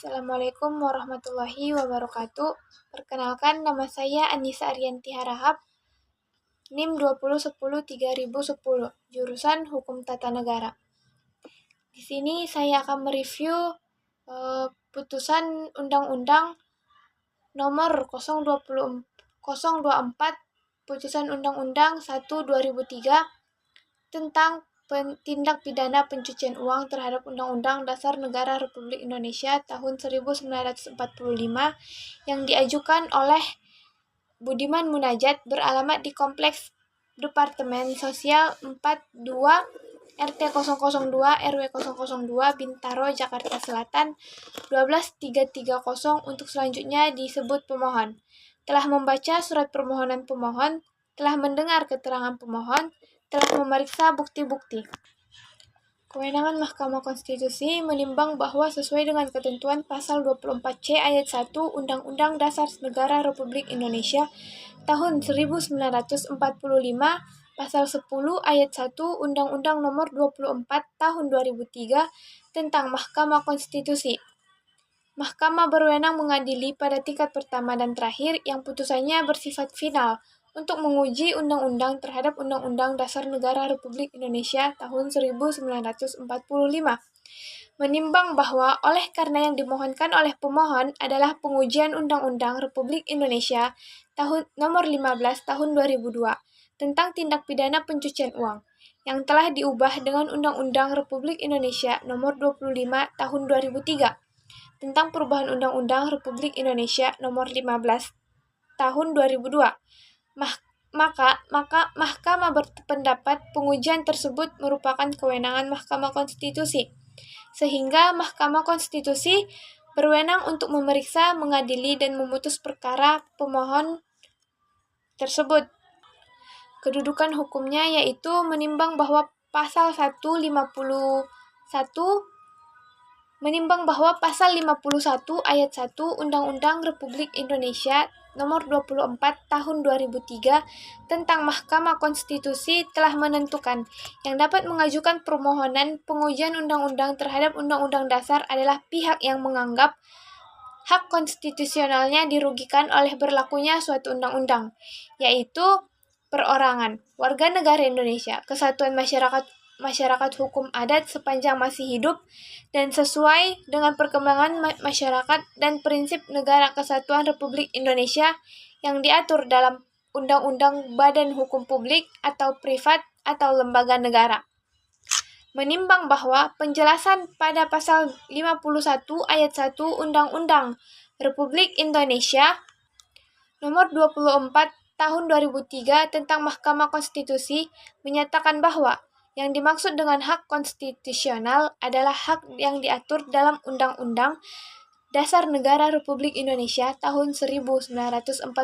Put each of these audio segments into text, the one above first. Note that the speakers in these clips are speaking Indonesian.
Assalamualaikum warahmatullahi wabarakatuh. Perkenalkan, nama saya Anissa Arianti Harahap, NIM 2010-3010, jurusan Hukum Tata Negara. Di sini saya akan mereview putusan Undang-Undang Nomor 024 Putusan Undang-Undang 1/2003 tentang tindak pidana pencucian uang terhadap Undang-Undang Dasar Negara Republik Indonesia tahun 1945 yang diajukan oleh Budiman Munajat beralamat di Kompleks Departemen Sosial 42 RT 002 RW 002 Bintaro, Jakarta Selatan 12330 untuk selanjutnya disebut pemohon. Telah membaca surat permohonan pemohon, telah mendengar keterangan pemohon, telah memeriksa bukti-bukti. Kewenangan Mahkamah Konstitusi menimbang bahwa sesuai dengan ketentuan Pasal 24C Ayat 1 Undang-Undang Dasar Negara Republik Indonesia tahun 1945, Pasal 10 Ayat 1 Undang-Undang Nomor 24 Tahun 2003 tentang Mahkamah Konstitusi. Mahkamah berwenang mengadili pada tingkat pertama dan terakhir yang putusannya bersifat final untuk menguji undang-undang terhadap Undang-Undang Dasar Negara Republik Indonesia tahun 1945. Menimbang bahwa oleh karena yang dimohonkan oleh pemohon adalah pengujian Undang-Undang Republik Indonesia tahun nomor 15 tahun 2002 tentang tindak pidana pencucian uang yang telah diubah dengan Undang-Undang Republik Indonesia nomor 25 tahun 2003 tentang perubahan Undang-Undang Republik Indonesia nomor 15 tahun 2002. Maka Mahkamah berpendapat pengujian tersebut merupakan kewenangan Mahkamah Konstitusi, sehingga Mahkamah Konstitusi berwenang untuk memeriksa, mengadili, dan memutus perkara pemohon tersebut. Kedudukan hukumnya yaitu menimbang bahwa Pasal 51 Ayat 1 Undang-Undang Republik Indonesia Nomor 24 Tahun 2003 tentang Mahkamah Konstitusi telah menentukan yang dapat mengajukan permohonan pengujian undang-undang terhadap Undang-Undang Dasar adalah pihak yang menganggap hak konstitusionalnya dirugikan oleh berlakunya suatu undang-undang, yaitu perorangan, warga negara Indonesia, kesatuan masyarakat hukum adat sepanjang masih hidup dan sesuai dengan perkembangan masyarakat dan prinsip negara kesatuan Republik Indonesia yang diatur dalam Undang-Undang Badan Hukum Publik atau privat atau lembaga negara. Menimbang bahwa penjelasan pada Pasal 51 Ayat 1 Undang-Undang Republik Indonesia Nomor 24 Tahun 2003 tentang Mahkamah Konstitusi menyatakan bahwa yang dimaksud dengan hak konstitusional adalah hak yang diatur dalam Undang-Undang Dasar Negara Republik Indonesia tahun 1945,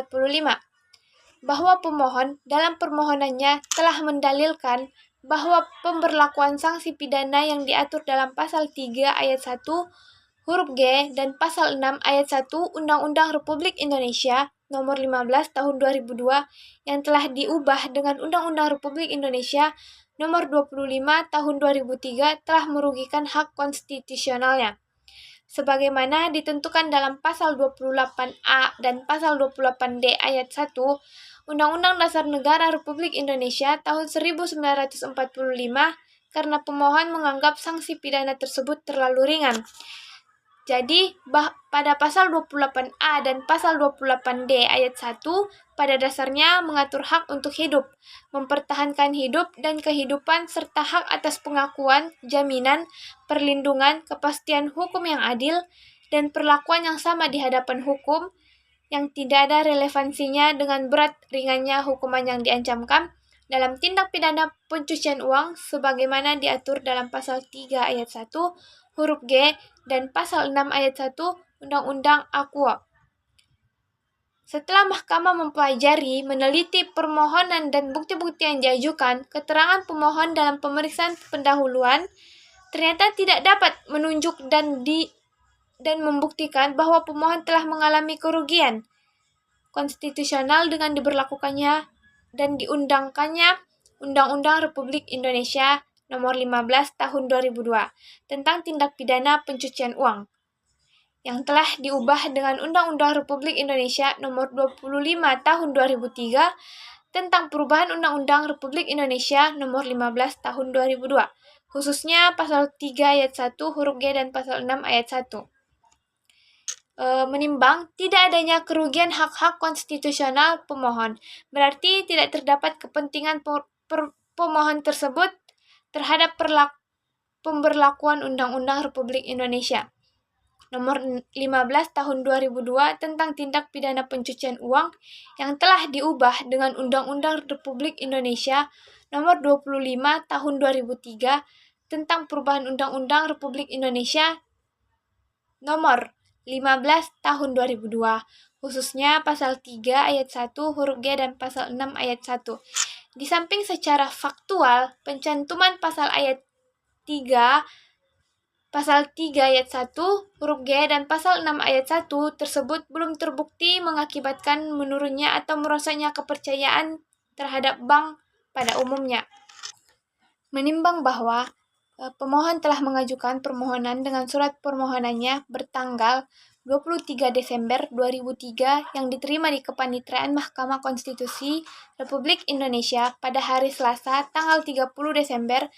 bahwa pemohon dalam permohonannya telah mendalilkan bahwa pemberlakuan sanksi pidana yang diatur dalam Pasal 3 Ayat 1 huruf G dan Pasal 6 Ayat 1 Undang-Undang Republik Indonesia Nomor 15 Tahun 2002 yang telah diubah dengan Undang-Undang Republik Indonesia Nomor 25 Tahun 2003 telah merugikan hak konstitusionalnya. Sebagaimana ditentukan dalam Pasal 28A dan Pasal 28D Ayat 1 Undang-Undang Dasar Negara Republik Indonesia tahun 1945 karena pemohon menganggap sanksi pidana tersebut terlalu ringan. Jadi, pada Pasal 28A dan Pasal 28D Ayat 1 pada dasarnya mengatur hak untuk hidup, mempertahankan hidup dan kehidupan serta hak atas pengakuan, jaminan, perlindungan, kepastian hukum yang adil, dan perlakuan yang sama di hadapan hukum yang tidak ada relevansinya dengan berat ringannya hukuman yang diancamkan dalam tindak pidana pencucian uang sebagaimana diatur dalam Pasal 3 Ayat 1 huruf G dan Pasal 6 Ayat 1 Undang-Undang Aqua. Setelah Mahkamah mempelajari, meneliti permohonan dan bukti-bukti yang diajukan, keterangan pemohon dalam pemeriksaan pendahuluan ternyata tidak dapat menunjuk dan membuktikan bahwa pemohon telah mengalami kerugian konstitusional dengan diberlakukannya dan diundangkannya Undang-Undang Republik Indonesia Nomor 15 Tahun 2002 tentang tindak pidana pencucian uang. yang telah diubah dengan Undang-Undang Republik Indonesia Nomor 25 Tahun 2003 tentang perubahan Undang-Undang Republik Indonesia Nomor 15 Tahun 2002, khususnya pasal 3 ayat 1 huruf G dan pasal 6 ayat 1. Menimbang tidak adanya kerugian hak-hak konstitusional pemohon, berarti tidak terdapat kepentingan pemohon tersebut terhadap pemberlakuan Undang-Undang Republik Indonesia Nomor 15 Tahun 2002 tentang tindak pidana pencucian uang yang telah diubah dengan Undang-Undang Republik Indonesia Nomor 25 Tahun 2003 tentang perubahan Undang-Undang Republik Indonesia Nomor 15 Tahun 2002, khususnya pasal 3 ayat 1 huruf G dan pasal 6 ayat 1. Di samping secara faktual, pencantuman pasal 3 ayat 1 huruf G dan pasal 6 ayat 1 tersebut belum terbukti mengakibatkan menurunnya atau merosotnya kepercayaan terhadap bank pada umumnya. Menimbang bahwa pemohon telah mengajukan permohonan dengan surat permohonannya bertanggal 23 Desember 2003 yang diterima di Kepanitraan Mahkamah Konstitusi Republik Indonesia pada hari Selasa tanggal 30 Desember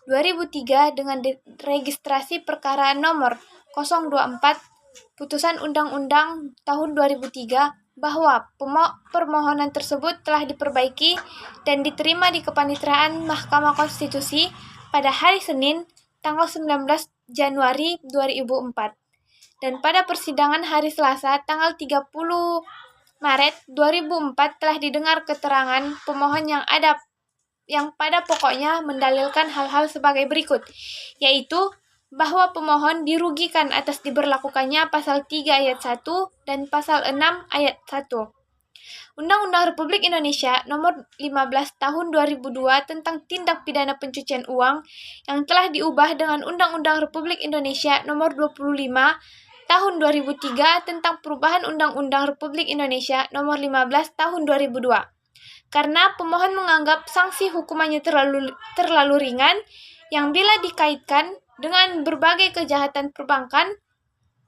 2003 dengan registrasi perkara nomor 024 Putusan Undang-Undang tahun 2003 bahwa permohonan tersebut telah diperbaiki dan diterima di Kepanitraan Mahkamah Konstitusi pada hari Senin, tanggal 19 Januari 2004. Dan pada persidangan hari Selasa, tanggal 30 Maret 2004 telah didengar keterangan pemohon yang pada pokoknya mendalilkan hal-hal sebagai berikut, yaitu bahwa pemohon dirugikan atas diberlakukannya pasal 3 ayat 1 dan pasal 6 ayat 1. Undang-Undang Republik Indonesia Nomor 15 Tahun 2002 tentang tindak pidana pencucian uang yang telah diubah dengan Undang-Undang Republik Indonesia Nomor 25 Tahun 2003 tentang perubahan Undang-Undang Republik Indonesia Nomor 15 Tahun 2002. Karena pemohon menganggap sanksi hukumannya terlalu ringan yang bila dikaitkan dengan berbagai kejahatan perbankan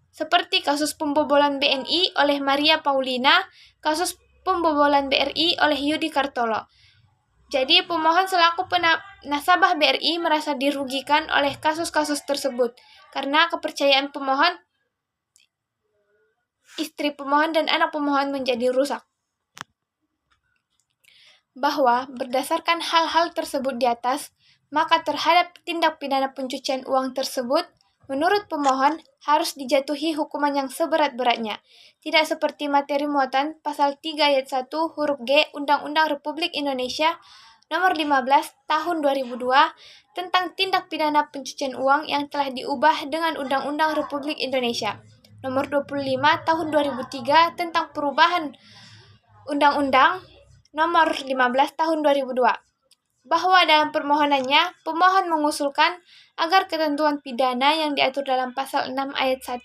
seperti kasus pembobolan BNI oleh Maria Paulina, kasus pembobolan BRI oleh Yudi Kartolo. Jadi pemohon selaku nasabah BRI merasa dirugikan oleh kasus-kasus tersebut karena kepercayaan pemohon, istri pemohon dan anak pemohon menjadi rusak. Bahwa berdasarkan hal-hal tersebut di atas, maka terhadap tindak pidana pencucian uang tersebut, menurut pemohon harus dijatuhi hukuman yang seberat-beratnya, tidak seperti materi muatan pasal 3 ayat 1 huruf G Undang-Undang Republik Indonesia Nomor 15 Tahun 2002 tentang tindak pidana pencucian uang yang telah diubah dengan Undang-Undang Republik Indonesia Nomor 25 Tahun 2003 tentang perubahan Undang-Undang Nomor 15 Tahun 2002. Bahwa dalam permohonannya, pemohon mengusulkan agar ketentuan pidana yang diatur dalam pasal 6 ayat 1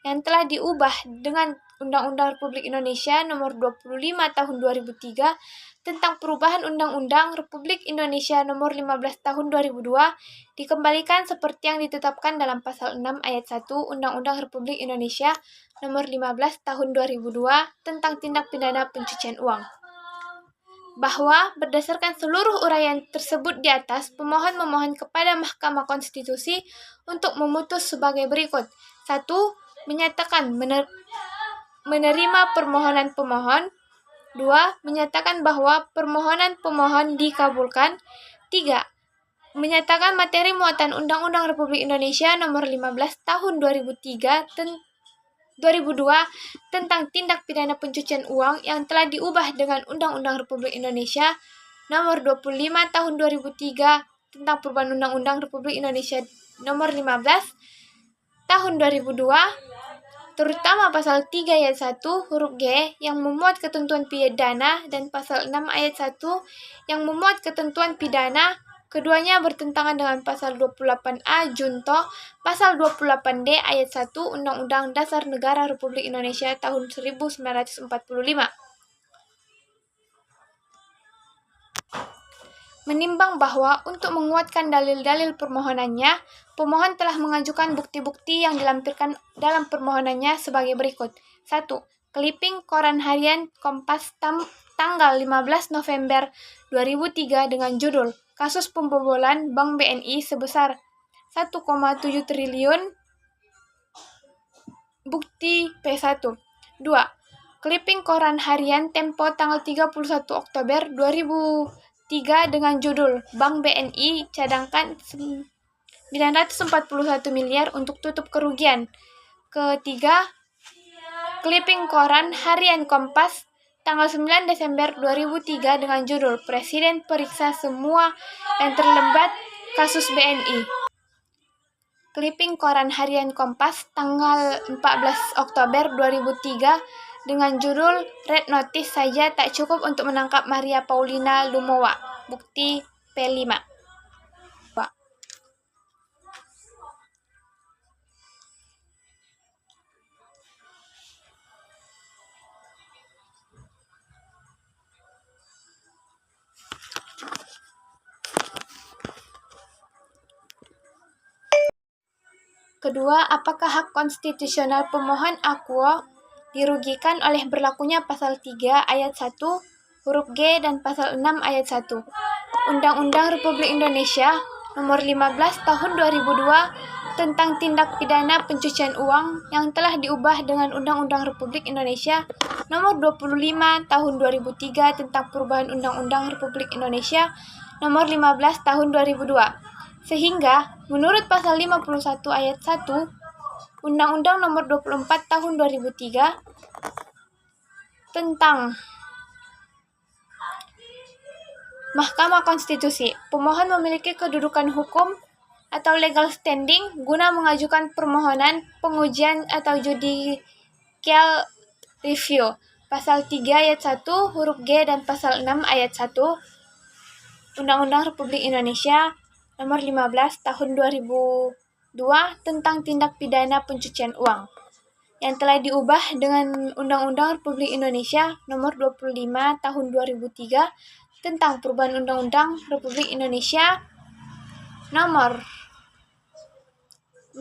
yang telah diubah dengan Undang-Undang Republik Indonesia Nomor 25 Tahun 2003 tentang perubahan Undang-Undang Republik Indonesia Nomor 15 Tahun 2002 dikembalikan seperti yang ditetapkan dalam pasal 6 ayat 1 Undang-Undang Republik Indonesia Nomor 15 Tahun 2002 tentang tindak pidana pencucian uang. Bahwa berdasarkan seluruh uraian tersebut di atas, pemohon memohon kepada Mahkamah Konstitusi untuk memutus sebagai berikut. 1. Menyatakan menerima permohonan pemohon. 2. Menyatakan bahwa permohonan pemohon dikabulkan. 3. Menyatakan materi muatan Undang-Undang Republik Indonesia Nomor 15 Tahun 2002 tentang tindak pidana pencucian uang yang telah diubah dengan Undang-Undang Republik Indonesia Nomor 25 Tahun 2003 tentang perubahan Undang-Undang Republik Indonesia Nomor 15 Tahun 2002, terutama pasal 3 ayat 1 huruf G yang memuat ketentuan pidana dan pasal 6 ayat 1 yang memuat ketentuan pidana. Keduanya bertentangan dengan pasal 28A Junto, pasal 28D ayat 1 Undang-Undang Dasar Negara Republik Indonesia tahun 1945. Menimbang bahwa untuk menguatkan dalil-dalil permohonannya, Pemohon telah mengajukan bukti-bukti yang dilampirkan dalam permohonannya sebagai berikut. 1. Clipping koran harian Kompas tanggal 15 November 2003 dengan judul Kasus Pembobolan Bank BNI sebesar 1,7 triliun bukti P1. 2. Clipping koran harian Tempo tanggal 31 Oktober 2003 dengan judul Bank BNI cadangkan 941 miliar untuk tutup kerugian. Ketiga, clipping koran harian Kompas tanggal 9 Desember 2003 dengan judul Presiden periksa semua yang terlibat kasus BNI. Clipping koran harian Kompas tanggal 14 Oktober 2003 dengan judul Red Notice saja tak cukup untuk menangkap Maria Paulina Lumowa. Bukti P5. Kedua, apakah hak konstitusional pemohon akuo dirugikan oleh berlakunya pasal 3 ayat 1 huruf G dan pasal 6 ayat 1 Undang-Undang Republik Indonesia Nomor 15 Tahun 2002 tentang tindak pidana pencucian uang yang telah diubah dengan Undang-Undang Republik Indonesia Nomor 25 Tahun 2003 tentang perubahan Undang-Undang Republik Indonesia Nomor 15 Tahun 2002. Sehingga, menurut pasal 51 ayat 1 Undang-Undang Nomor 24 Tahun 2003 tentang Mahkamah Konstitusi, pemohon memiliki kedudukan hukum atau legal standing guna mengajukan permohonan pengujian atau judicial review. Pasal 3 ayat 1 huruf G dan pasal 6 ayat 1 Undang-Undang Republik Indonesia Nomor 15 Tahun 2002 tentang tindak pidana pencucian uang yang telah diubah dengan Undang-Undang Republik Indonesia Nomor 25 Tahun 2003 tentang perubahan Undang-Undang Republik Indonesia Nomor 16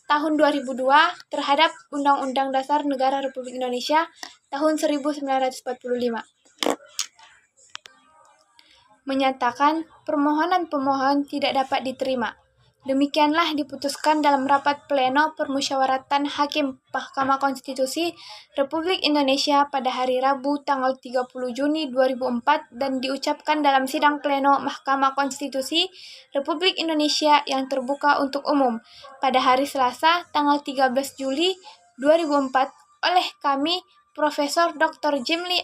Tahun 2002 terhadap Undang-Undang Dasar Negara Republik Indonesia tahun 1945. Menyatakan permohonan pemohon tidak dapat diterima. Demikianlah diputuskan dalam rapat pleno Permusyawaratan Hakim Mahkamah Konstitusi Republik Indonesia pada hari Rabu tanggal 30 Juni 2004 dan diucapkan dalam sidang pleno Mahkamah Konstitusi Republik Indonesia yang terbuka untuk umum pada hari Selasa tanggal 13 Juli 2004 oleh kami Profesor Dr. Jimli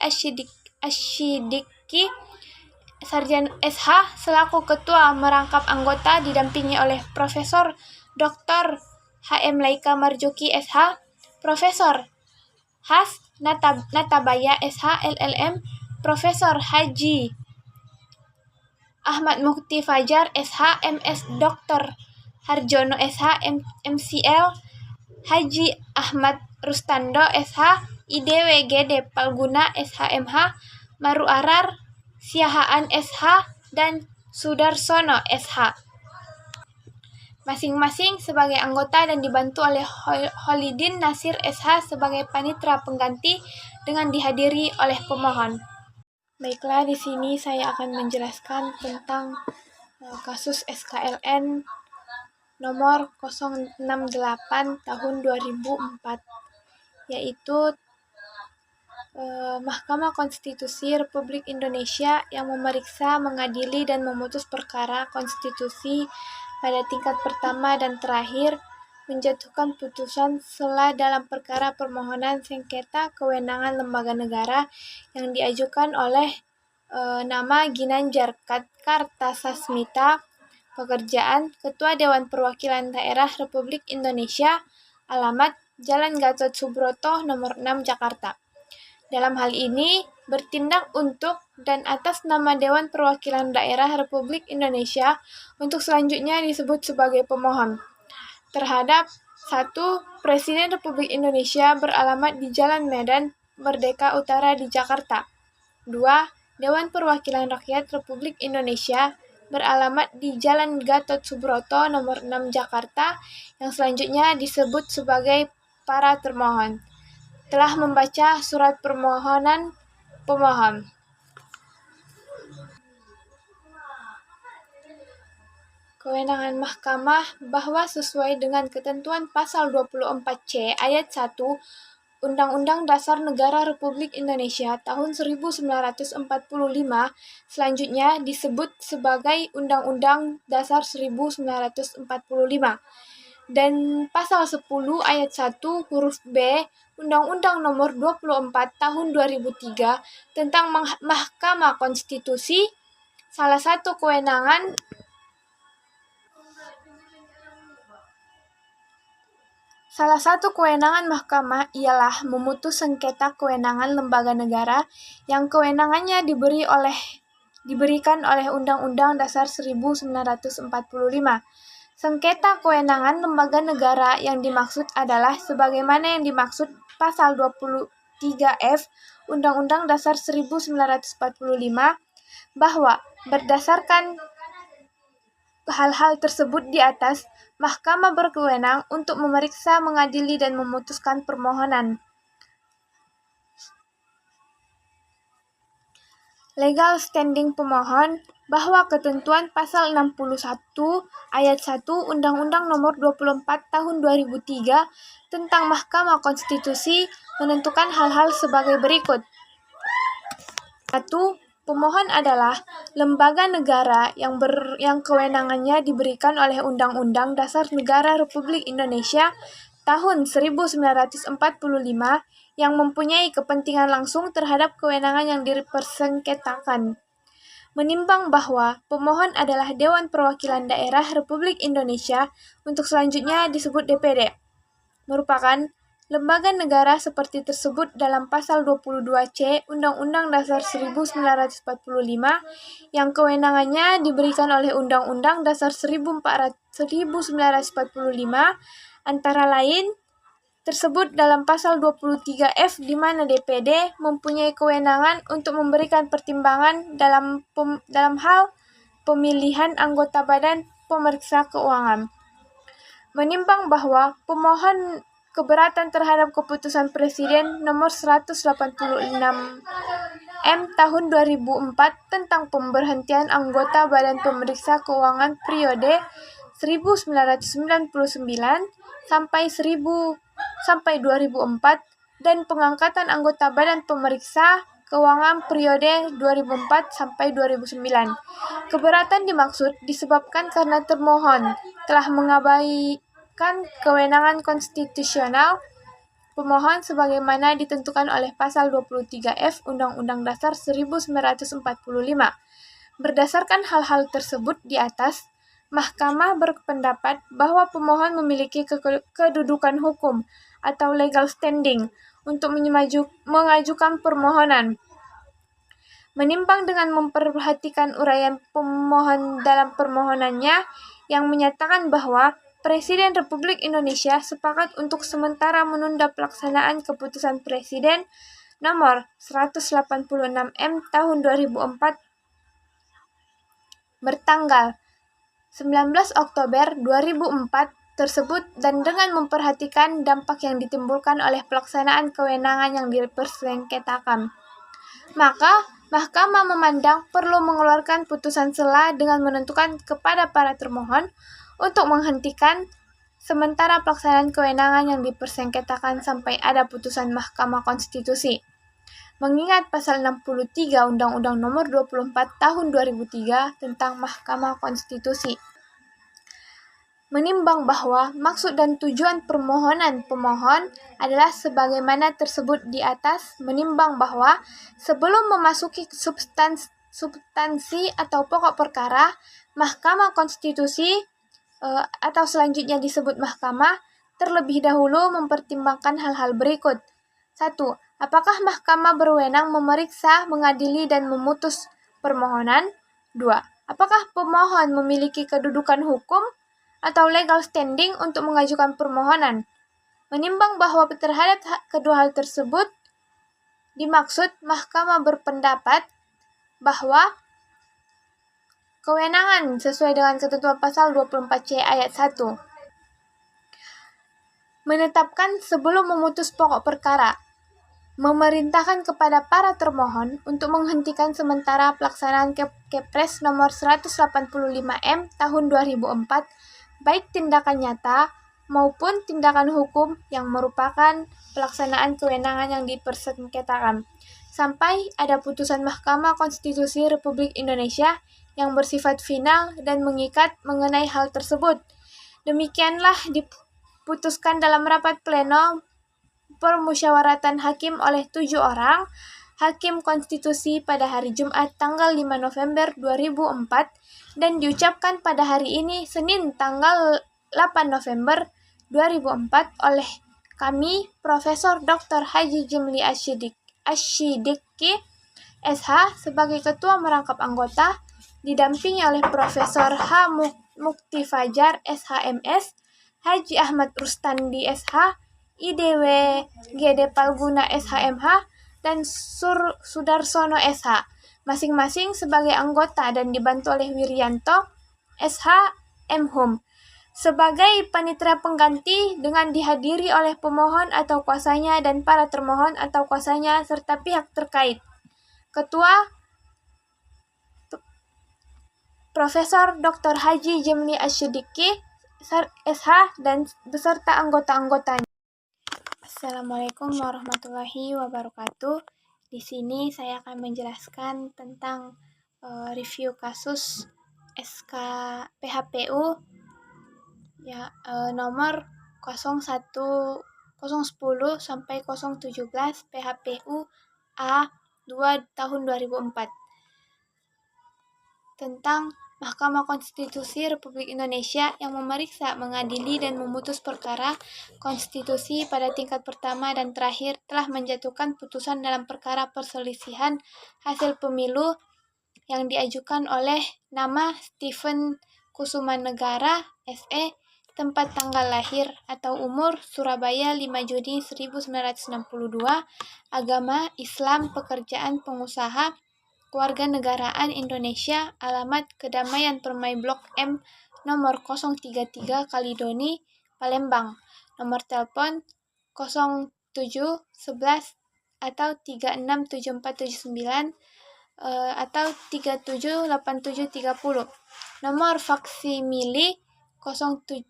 Asyidiki Sarjana SH selaku Ketua Merangkap Anggota didampingi oleh Profesor Dr. HM Laika Marzuki SH, Profesor Has Natabaya SH LLM, Profesor Haji Ahmad Mukti Fajar SH MS Dr. Harjono SH MCL, Haji Ahmad Rustando SH IDWGD Palguna SHMH, Maru Arar Siahaan SH dan Sudarsono SH, masing-masing sebagai anggota dan dibantu oleh Holidin Nasir SH sebagai panitera pengganti dengan dihadiri oleh pemohon. Baiklah, di sini saya akan menjelaskan tentang kasus SKLN nomor 068 tahun 2004, yaitu Mahkamah Konstitusi Republik Indonesia yang memeriksa, mengadili, dan memutus perkara konstitusi pada tingkat pertama dan terakhir, menjatuhkan putusan sela dalam perkara permohonan sengketa kewenangan lembaga negara yang diajukan oleh nama Ginanjar Kartasasmita, Pekerjaan, Ketua Dewan Perwakilan Daerah Republik Indonesia, alamat Jalan Gatot Subroto, Nomor 6, Jakarta. Dalam hal ini, bertindak untuk dan atas nama Dewan Perwakilan Daerah Republik Indonesia untuk selanjutnya disebut sebagai pemohon. Terhadap 1. Presiden Republik Indonesia beralamat di Jalan Medan Merdeka Utara di Jakarta. 2. Dewan Perwakilan Rakyat Republik Indonesia beralamat di Jalan Gatot Subroto nomor 6 Jakarta yang selanjutnya disebut sebagai para termohon telah membaca surat permohonan pemohon. Kewenangan Mahkamah bahwa sesuai dengan ketentuan pasal 24C ayat 1 Undang-Undang Dasar Negara Republik Indonesia tahun 1945 selanjutnya disebut sebagai Undang-Undang Dasar 1945 dan pasal 10 ayat 1 huruf B Undang-Undang Nomor 24 Tahun 2003 tentang Mahkamah Konstitusi. Salah satu kewenangan mahkamah ialah memutus sengketa kewenangan lembaga negara yang kewenangannya diberikan oleh Undang-Undang Dasar 1945. Sengketa kewenangan lembaga negara yang dimaksud adalah sebagaimana yang dimaksud pasal 23F Undang-Undang Dasar 1945 bahwa berdasarkan hal-hal tersebut di atas, Mahkamah berkewenang untuk memeriksa, mengadili, dan memutuskan permohonan. Legal standing pemohon bahwa ketentuan pasal 61 ayat 1 Undang-Undang Nomor 24 Tahun 2003 tentang Mahkamah Konstitusi menentukan hal-hal sebagai berikut. 1. Pemohon adalah lembaga negara yang kewenangannya diberikan oleh Undang-Undang Dasar Negara Republik Indonesia tahun 1945 yang mempunyai kepentingan langsung terhadap kewenangan yang dipersengketakan. Menimbang bahwa pemohon adalah Dewan Perwakilan Daerah Republik Indonesia untuk selanjutnya disebut DPD, merupakan lembaga negara seperti tersebut dalam pasal 22C Undang-Undang Dasar 1945 yang kewenangannya diberikan oleh Undang-Undang Dasar 1945 antara lain tersebut dalam pasal 23F di mana DPD mempunyai kewenangan untuk memberikan pertimbangan dalam hal pemilihan anggota Badan Pemeriksa Keuangan. Menimbang bahwa pemohon keberatan terhadap keputusan Presiden Nomor 186 M Tahun 2004 tentang pemberhentian anggota Badan Pemeriksa Keuangan periode 1999 sampai 2004 dan pengangkatan anggota Badan Pemeriksa Keuangan periode 2004 sampai 2009. Keberatan dimaksud disebabkan karena termohon telah mengabaikan kewenangan konstitusional pemohon sebagaimana ditentukan oleh pasal 23F Undang-Undang Dasar 1945. Berdasarkan hal-hal tersebut di atas, Mahkamah berpendapat bahwa pemohon memiliki kedudukan hukum atau legal standing untuk mengajukan permohonan. Menimbang dengan memperhatikan uraian pemohon dalam permohonannya yang menyatakan bahwa Presiden Republik Indonesia sepakat untuk sementara menunda pelaksanaan keputusan Presiden Nomor 186 M Tahun 2004 bertanggal 19 Oktober 2004 tersebut dan dengan memperhatikan dampak yang ditimbulkan oleh pelaksanaan kewenangan yang dipersengketakan. Maka Mahkamah memandang perlu mengeluarkan putusan sela dengan menentukan kepada para termohon untuk menghentikan sementara pelaksanaan kewenangan yang dipersengketakan sampai ada putusan Mahkamah Konstitusi. Mengingat pasal 63 Undang-Undang Nomor 24 Tahun 2003 tentang Mahkamah Konstitusi. Menimbang bahwa maksud dan tujuan permohonan pemohon adalah sebagaimana tersebut di atas, menimbang bahwa sebelum memasuki substansi atau pokok perkara, Mahkamah Konstitusi atau selanjutnya disebut Mahkamah, terlebih dahulu mempertimbangkan hal-hal berikut. 1. Apakah Mahkamah berwenang memeriksa, mengadili, dan memutus permohonan? 2. Apakah pemohon memiliki kedudukan hukum atau legal standing untuk mengajukan permohonan? Menimbang bahwa terhadap kedua hal tersebut dimaksud, Mahkamah berpendapat bahwa Kewenangan sesuai dengan ketentuan pasal 24C ayat 1. Menetapkan sebelum memutus pokok perkara. Memerintahkan kepada para termohon untuk menghentikan sementara pelaksanaan Kepres nomor 185M tahun 2004, baik tindakan nyata maupun tindakan hukum yang merupakan pelaksanaan kewenangan yang dipersengketakan, sampai ada putusan Mahkamah Konstitusi Republik Indonesia yang bersifat final dan mengikat mengenai hal tersebut. Demikianlah diputuskan dalam rapat pleno permusyawaratan hakim oleh 7 orang Hakim Konstitusi pada hari Jumat tanggal 5 November 2004 dan diucapkan pada hari ini Senin tanggal 8 November 2004 oleh kami Profesor Dr. Haji Jimli Asyidiki SH sebagai Ketua Merangkap Anggota, didampingi oleh Profesor H. Mukti Fajar SHMS, Haji Ahmad Rustandi SH, IDW GD Palguna SHMH, dan Sudarsono SH, masing-masing sebagai anggota dan dibantu oleh Wiryanto SH Mhum sebagai panitera pengganti dengan dihadiri oleh pemohon atau kuasanya dan para termohon atau kuasanya serta pihak terkait. Ketua Profesor Dr. Haji Jimli Asyidiki SH dan beserta anggota-anggotanya. Assalamualaikum warahmatullahi wabarakatuh. Di sini saya akan menjelaskan tentang review kasus SK PHPU ya nomor 010 sampai 017 PHPU A2 tahun 2004 tentang Mahkamah Konstitusi Republik Indonesia yang memeriksa, mengadili, dan memutus perkara konstitusi pada tingkat pertama dan terakhir telah menjatuhkan putusan dalam perkara perselisihan hasil pemilu yang diajukan oleh nama Stephen Kusumanegara SE, tempat tanggal lahir atau umur Surabaya 5 Juni 1962, agama Islam, pekerjaan pengusaha, Kewarganegaraan Indonesia, alamat Kedamaian Permai Blok M nomor 033 Kalidoni, Palembang, nomor telepon 0711 atau 367479 atau 378730, nomor faksimili 0711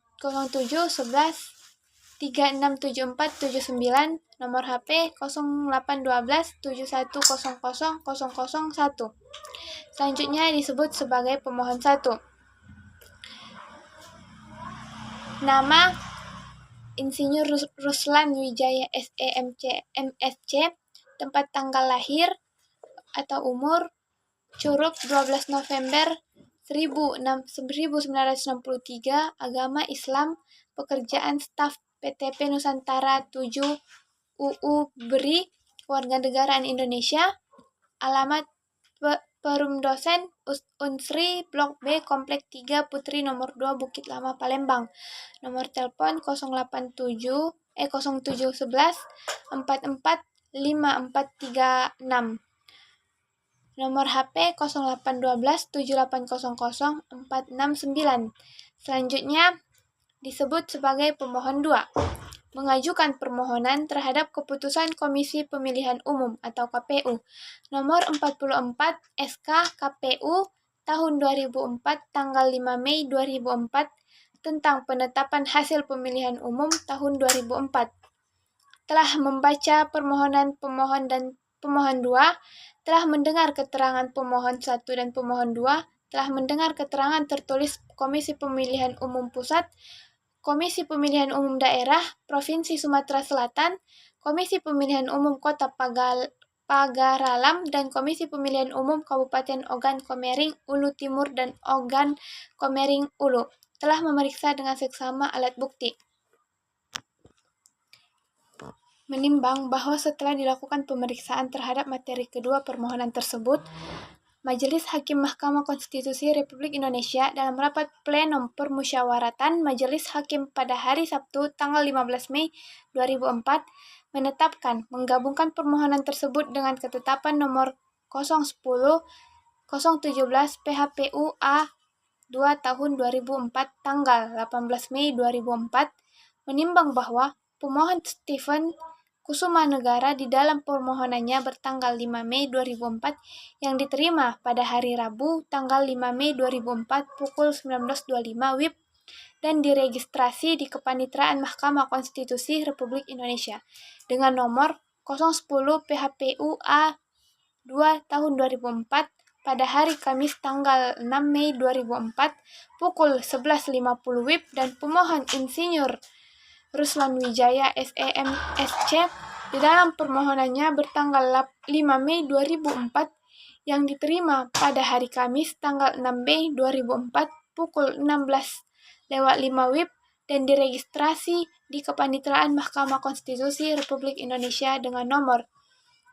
367479, nomor HP 0812 7100 001. Selanjutnya disebut sebagai pemohon 1. Nama Insinyur Ruslan Wijaya SE MSC, tempat tanggal lahir atau umur Curug 12 November 1963, agama Islam, pekerjaan staf PTP Nusantara 7 UU BRI, Kewarganegaraan Indonesia, alamat Perum Dosen Unsri Blok B Komplek 3 Putri nomor 2 Bukit Lama Palembang, nomor telepon 00711 44 5436, nomor HP 0812 7800 469. Selanjutnya disebut sebagai pemohon 2. Mengajukan permohonan terhadap keputusan Komisi Pemilihan Umum atau KPU nomor 44 SK KPU tahun 2004 tanggal 5 Mei 2004 tentang penetapan hasil pemilihan umum tahun 2004. Telah membaca permohonan pemohon dan pemohon 2, telah mendengar keterangan pemohon 1 dan pemohon 2, telah mendengar keterangan tertulis Komisi Pemilihan Umum Pusat, Komisi Pemilihan Umum Daerah Provinsi Sumatera Selatan, Komisi Pemilihan Umum Kota Pagaralam, dan Komisi Pemilihan Umum Kabupaten Ogan Komering Ulu Timur dan Ogan Komering Ulu telah memeriksa dengan seksama alat bukti. Menimbang bahwa setelah dilakukan pemeriksaan terhadap materi kedua permohonan tersebut, Majelis Hakim Mahkamah Konstitusi Republik Indonesia dalam rapat plenum permusyawaratan Majelis Hakim pada hari Sabtu tanggal 15 Mei 2004 menetapkan menggabungkan permohonan tersebut dengan ketetapan nomor 010 017 PHPU A 2 tahun 2004 tanggal 18 Mei 2004 menimbang bahwa pemohon Stephen Kusumanegara di dalam permohonannya bertanggal 5 Mei 2004 yang diterima pada hari Rabu tanggal 5 Mei 2004 pukul 19.25 WIB dan diregistrasi di Kepanitraan Mahkamah Konstitusi Republik Indonesia dengan nomor 010 PHPU A 2 tahun 2004 pada hari Kamis tanggal 6 Mei 2004 pukul 11.50 WIB dan pemohon Insinyur Ruslan Wijaya SEM SC di dalam permohonannya bertanggal 5 Mei 2004 yang diterima pada hari Kamis tanggal 6 Mei 2004 pukul 16.05 WIB dan diregistrasi di Kepanitraan Mahkamah Konstitusi Republik Indonesia dengan nomor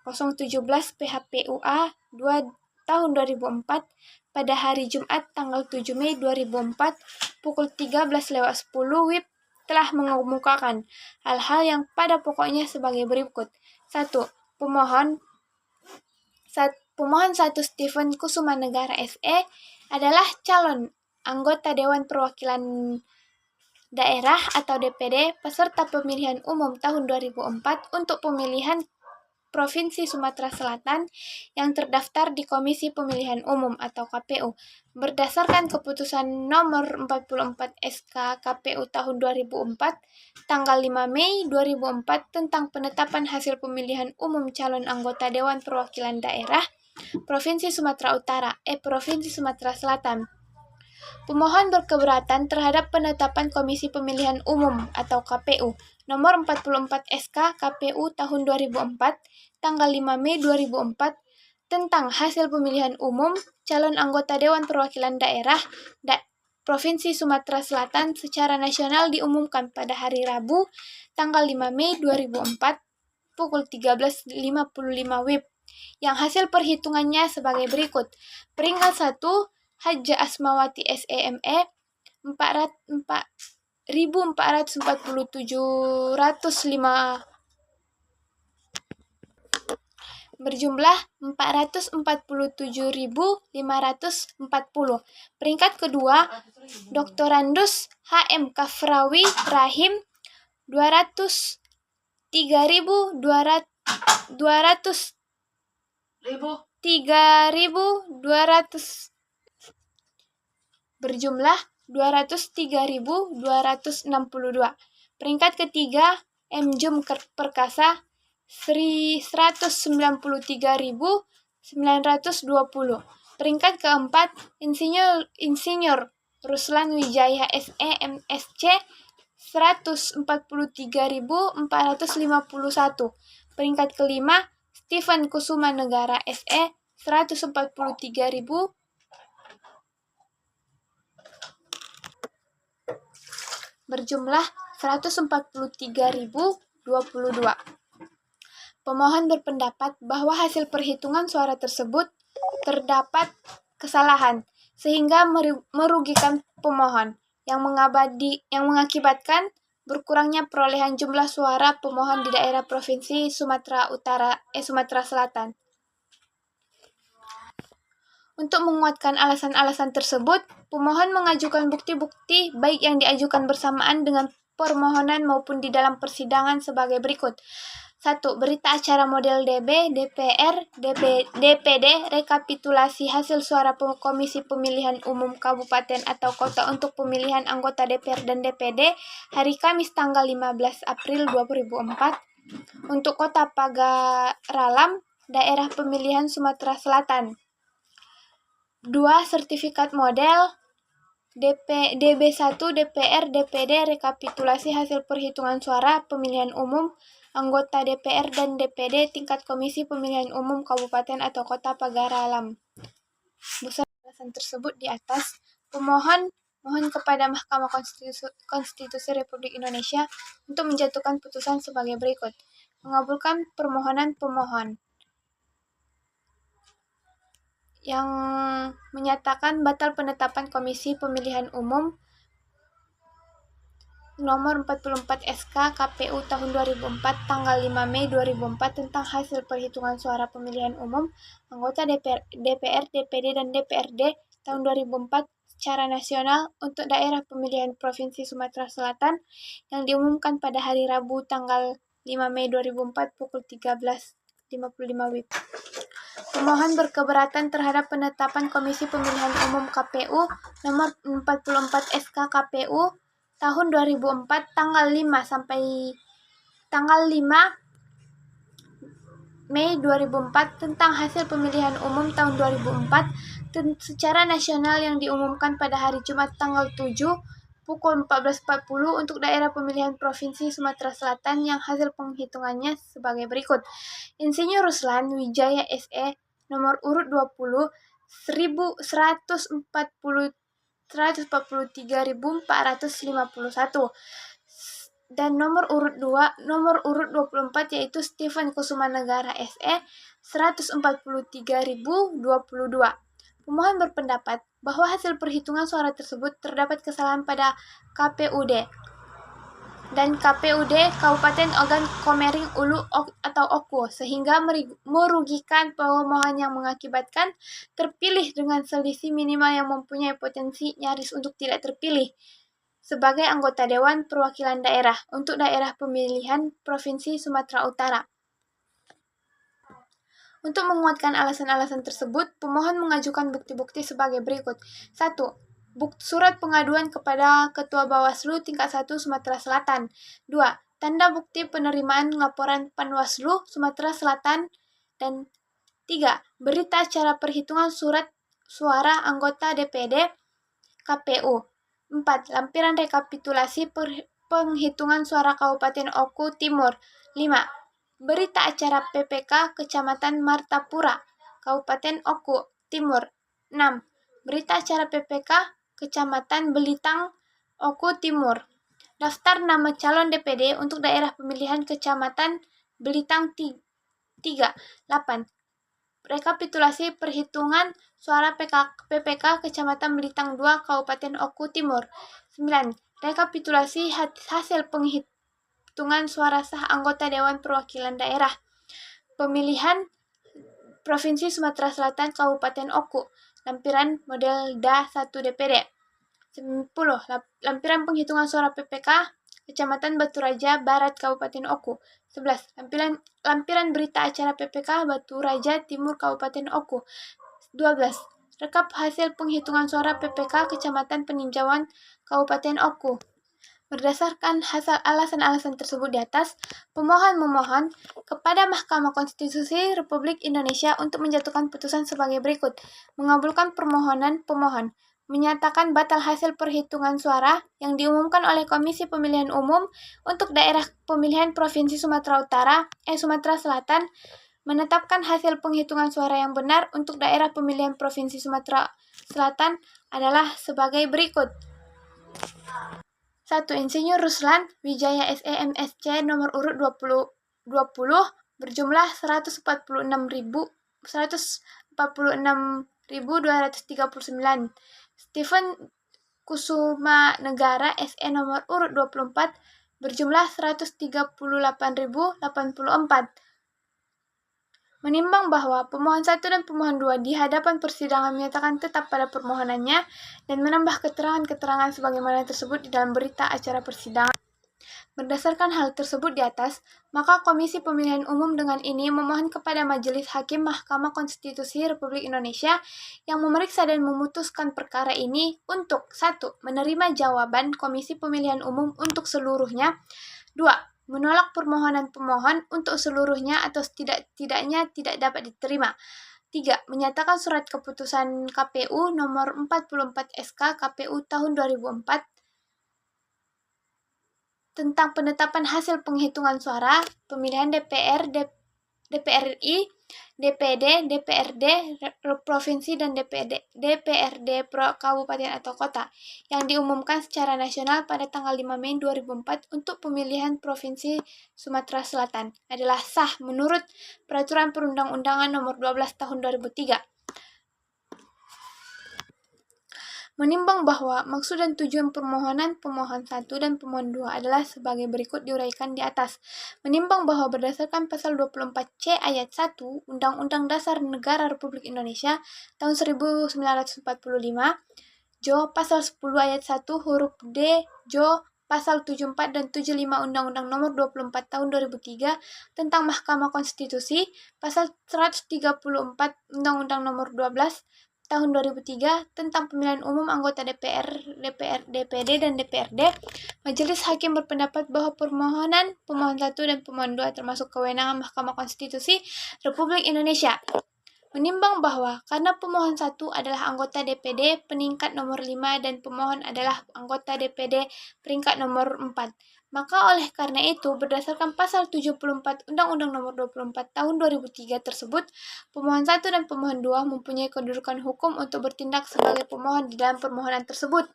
017 PHPUA 2 tahun 2004 pada hari Jumat tanggal 7 Mei 2004 pukul 13.10 WIB telah mengemukakan hal-hal yang pada pokoknya sebagai berikut. 1. Pemohon 1 Stephen Kusumanegara SE adalah calon anggota Dewan Perwakilan Daerah atau DPD peserta pemilihan umum tahun 2004 untuk pemilihan Provinsi Sumatera Selatan yang terdaftar di Komisi Pemilihan Umum atau KPU berdasarkan keputusan nomor 44 SK KPU tahun 2004 tanggal 5 Mei 2004 tentang penetapan hasil pemilihan umum calon anggota Dewan Perwakilan Daerah Provinsi Sumatera Utara Provinsi Sumatera Selatan. Pemohon berkeberatan terhadap penetapan Komisi Pemilihan Umum atau KPU nomor 44 SK KPU tahun 2004 tanggal 5 Mei 2004 tentang hasil pemilihan umum calon anggota Dewan Perwakilan Daerah Provinsi Sumatera Selatan secara nasional diumumkan pada hari Rabu tanggal 5 Mei 2004 pukul 13.55 WIB yang hasil perhitungannya sebagai berikut. Peringkat 1 Haja Asmawati SEME 4.447.5 berjumlah 447.540. Peringkat kedua Dr. Randus HM Kafrawi Rahim 3.200 berjumlah 203.262. Peringkat ketiga M. Jum Perkasa 193.920. Peringkat keempat Insinyur Ruslan Wijaya SE MSC 143.451. Peringkat kelima Stephen Kusumanegara SE 143.000 berjumlah 143.022. Pemohon berpendapat bahwa hasil perhitungan suara tersebut terdapat kesalahan sehingga merugikan pemohon yang mengakibatkan berkurangnya perolehan jumlah suara pemohon di daerah Provinsi Sumatera Selatan. Untuk menguatkan alasan-alasan tersebut, pemohon mengajukan bukti-bukti baik yang diajukan bersamaan dengan permohonan maupun di dalam persidangan sebagai berikut. 1. Berita acara model DB, DPR, DPD, rekapitulasi hasil suara Komisi Pemilihan Umum Kabupaten atau Kota untuk pemilihan anggota DPR dan DPD hari Kamis tanggal 15 April 2004 untuk Kota Pagaralam, Daerah Pemilihan Sumatera Selatan. 2. Sertifikat model DB1 DPR DPD rekapitulasi hasil perhitungan suara pemilihan umum anggota DPR dan DPD tingkat Komisi Pemilihan Umum Kabupaten atau Kota Pagaralam. Beserta alasan tersebut di atas, pemohon mohon kepada Mahkamah Konstitusi Republik Indonesia untuk menjatuhkan putusan sebagai berikut. Mengabulkan permohonan pemohon yang menyatakan batal penetapan Komisi Pemilihan Umum Nomor 44 SK KPU tahun 2004 tanggal 5 Mei 2004 tentang hasil perhitungan suara pemilihan umum anggota DPR, DPD, dan DPRD tahun 2004 secara nasional untuk daerah pemilihan Provinsi Sumatera Selatan yang diumumkan pada hari Rabu tanggal 5 Mei 2004 pukul 13.55 WIB. Pemohon berkeberatan terhadap penetapan Komisi Pemilihan Umum KPU nomor 44 SK KPU tahun 2004 tanggal 5 sampai tanggal 5 Mei 2004 tentang hasil pemilihan umum tahun 2004 secara nasional yang diumumkan pada hari Jumat tanggal 7 pukul 14.40 untuk daerah pemilihan Provinsi Sumatera Selatan yang hasil penghitungannya sebagai berikut. Insinyur Ruslan Wijaya SE nomor urut 20 143.451 dan nomor urut 24 yaitu Stephen Kusumanegara SE 143.022. Pemohon berpendapat bahwa hasil perhitungan suara tersebut terdapat kesalahan pada KPUD dan KPUD Kabupaten Ogan Komering Ulu atau Oku sehingga merugikan pemohon yang mengakibatkan terpilih dengan selisih minimal yang mempunyai potensi nyaris untuk tidak terpilih sebagai anggota Dewan Perwakilan Daerah untuk daerah pemilihan Provinsi Sumatera Utara. Untuk menguatkan alasan-alasan tersebut, pemohon mengajukan bukti-bukti sebagai berikut. 1. Surat pengaduan kepada Ketua Bawaslu tingkat 1 Sumatera Selatan. 2. Tanda bukti penerimaan laporan Panwaslu Sumatera Selatan. Dan 3. Berita acara perhitungan surat suara anggota DPD KPU. 4. Lampiran rekapitulasi penghitungan suara Kabupaten Oku Timur. 5. Berita acara PPK Kecamatan Martapura, Kabupaten Oku Timur. 6. Berita acara PPK Kecamatan Belitang, Oku Timur. Daftar nama calon DPD untuk daerah pemilihan Kecamatan Belitang 3. 8. Rekapitulasi perhitungan suara PPK Kecamatan Belitang 2, Kabupaten Oku Timur. 9. Rekapitulasi hasil penghitungan suara sah anggota Dewan Perwakilan Daerah Pemilihan Provinsi Sumatera Selatan Kabupaten Oku, lampiran model DA1 DPD. 10. Lampiran penghitungan suara PPK Kecamatan Batu Raja Barat Kabupaten Oku. 11. Lampiran berita acara PPK Batu Raja Timur Kabupaten Oku. 12. Rekap hasil penghitungan suara PPK Kecamatan Peninjauan Kabupaten Oku. Berdasarkan alasan-alasan tersebut di atas, pemohon memohon kepada Mahkamah Konstitusi Republik Indonesia untuk menjatuhkan putusan sebagai berikut. Mengabulkan permohonan pemohon. Menyatakan batal hasil perhitungan suara yang diumumkan oleh Komisi Pemilihan Umum untuk daerah pemilihan Provinsi Sumatera Selatan, menetapkan hasil penghitungan suara yang benar untuk daerah pemilihan Provinsi Sumatera Selatan adalah sebagai berikut. 1. Insinyur Ruslan Wijaya SE MSC nomor urut 20 berjumlah 146.239. Stephen Kusumanegara SE nomor urut 24 berjumlah 138.084. Menimbang bahwa pemohon 1 dan pemohon 2 di hadapan persidangan menyatakan tetap pada permohonannya dan menambah keterangan-keterangan sebagaimana tersebut di dalam berita acara persidangan. Berdasarkan hal tersebut di atas, maka Komisi Pemilihan Umum dengan ini memohon kepada Majelis Hakim Mahkamah Konstitusi Republik Indonesia yang memeriksa dan memutuskan perkara ini untuk 1. Menerima jawaban Komisi Pemilihan Umum untuk seluruhnya. 2. Menolak permohonan pemohon untuk seluruhnya atau tidaknya tidak dapat diterima. 3. Menyatakan surat keputusan KPU nomor 44 SK KPU tahun 2004 tentang penetapan hasil penghitungan suara pemilihan DPR, DPRI, DPD, DPRD Provinsi dan DPRD Kabupaten atau Kota yang diumumkan secara nasional pada tanggal 5 Mei 2004 untuk pemilihan Provinsi Sumatera Selatan adalah sah menurut Peraturan Perundang-undangan Nomor 12 Tahun 2003. Menimbang bahwa maksud dan tujuan permohonan pemohon 1 dan pemohon 2 adalah sebagai berikut diuraikan di atas. Menimbang bahwa berdasarkan pasal 24C ayat 1 Undang-Undang Dasar Negara Republik Indonesia tahun 1945, Jo pasal 10 ayat 1 huruf D, Jo pasal 74 dan 75 Undang-Undang Nomor 24 Tahun 2003 tentang Mahkamah Konstitusi, pasal 134 Undang-Undang Nomor 12 Tahun 2003 tentang pemilihan umum anggota DPR, DPD, dan DPRD, Majelis Hakim berpendapat bahwa permohonan pemohon 1 dan pemohon 2 termasuk kewenangan Mahkamah Konstitusi Republik Indonesia. Menimbang bahwa karena pemohon 1 adalah anggota DPD peringkat nomor 5 dan pemohon adalah anggota DPD peringkat nomor 4, maka oleh karena itu berdasarkan pasal 74 Undang-Undang Nomor 24 Tahun 2003 tersebut, pemohon 1 dan pemohon 2 mempunyai kedudukan hukum untuk bertindak sebagai pemohon di dalam permohonan tersebut.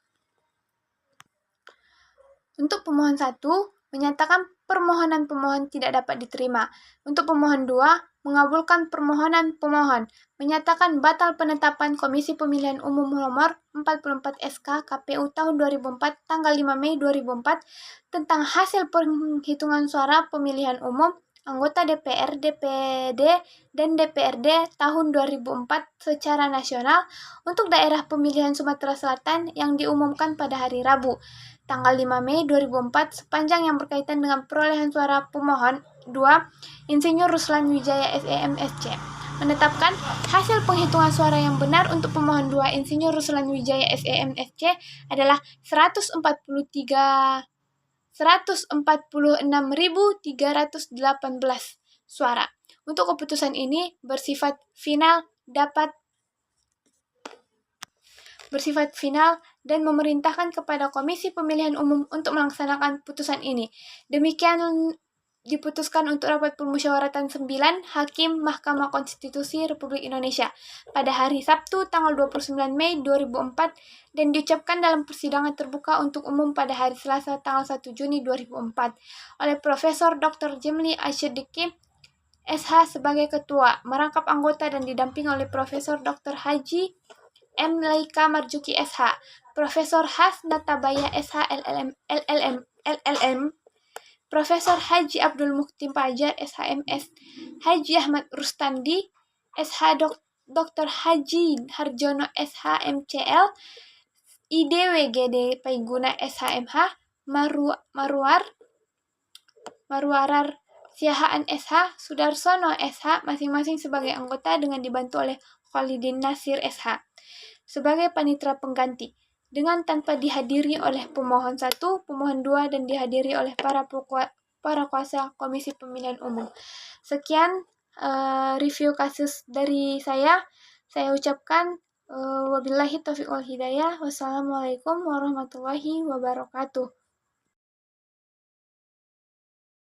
Untuk pemohon 1, menyatakan permohonan pemohon tidak dapat diterima. Untuk pemohon 2, mengabulkan permohonan pemohon, menyatakan batal penetapan Komisi Pemilihan Umum Nomor 44 SK KPU tahun 2004 tanggal 5 Mei 2004 tentang hasil penghitungan suara pemilihan umum anggota DPR, DPD, dan DPRD tahun 2004 secara nasional untuk daerah pemilihan Sumatera Selatan yang diumumkan pada hari Rabu, tanggal 5 Mei 2004 sepanjang yang berkaitan dengan perolehan suara pemohon 2, Insinyur Ruslan Wijaya SEM SC. Menetapkan hasil penghitungan suara yang benar untuk pemohon 2 Insinyur Ruslan Wijaya SEM SC adalah 146.318 suara. Untuk keputusan ini bersifat final dan memerintahkan kepada Komisi Pemilihan Umum untuk melaksanakan putusan ini. Demikian diputuskan untuk rapat permusyawaratan 9 Hakim Mahkamah Konstitusi Republik Indonesia pada hari Sabtu tanggal 29 Mei 2004 dan diucapkan dalam persidangan terbuka untuk umum pada hari Selasa tanggal 1 Juni 2004 oleh Profesor Dr. Jemli Asyidiki SH sebagai ketua, merangkap anggota dan didampingi oleh Profesor Dr. Haji M. Laika Marzuki SH, Profesor Has Natabaya SH LLM, Profesor Haji Abdul Mukhtim Pajar SHMS, Haji Ahmad Rustandi SH, Dr. Haji Harjono SH MCL, IDWGD Paiguna SHMH, Marwarar Siahaan SH, Sudarsono SH masing-masing sebagai anggota dengan dibantu oleh Khalidin Nasir SH sebagai panitera pengganti dengan tanpa dihadiri oleh pemohon 1, pemohon 2 dan dihadiri oleh para kuasa Komisi Pemilihan Umum. Sekian review kasus dari saya ucapkan wabillahi taufiq wal hidayah. Wassalamualaikum warahmatullahi wabarakatuh.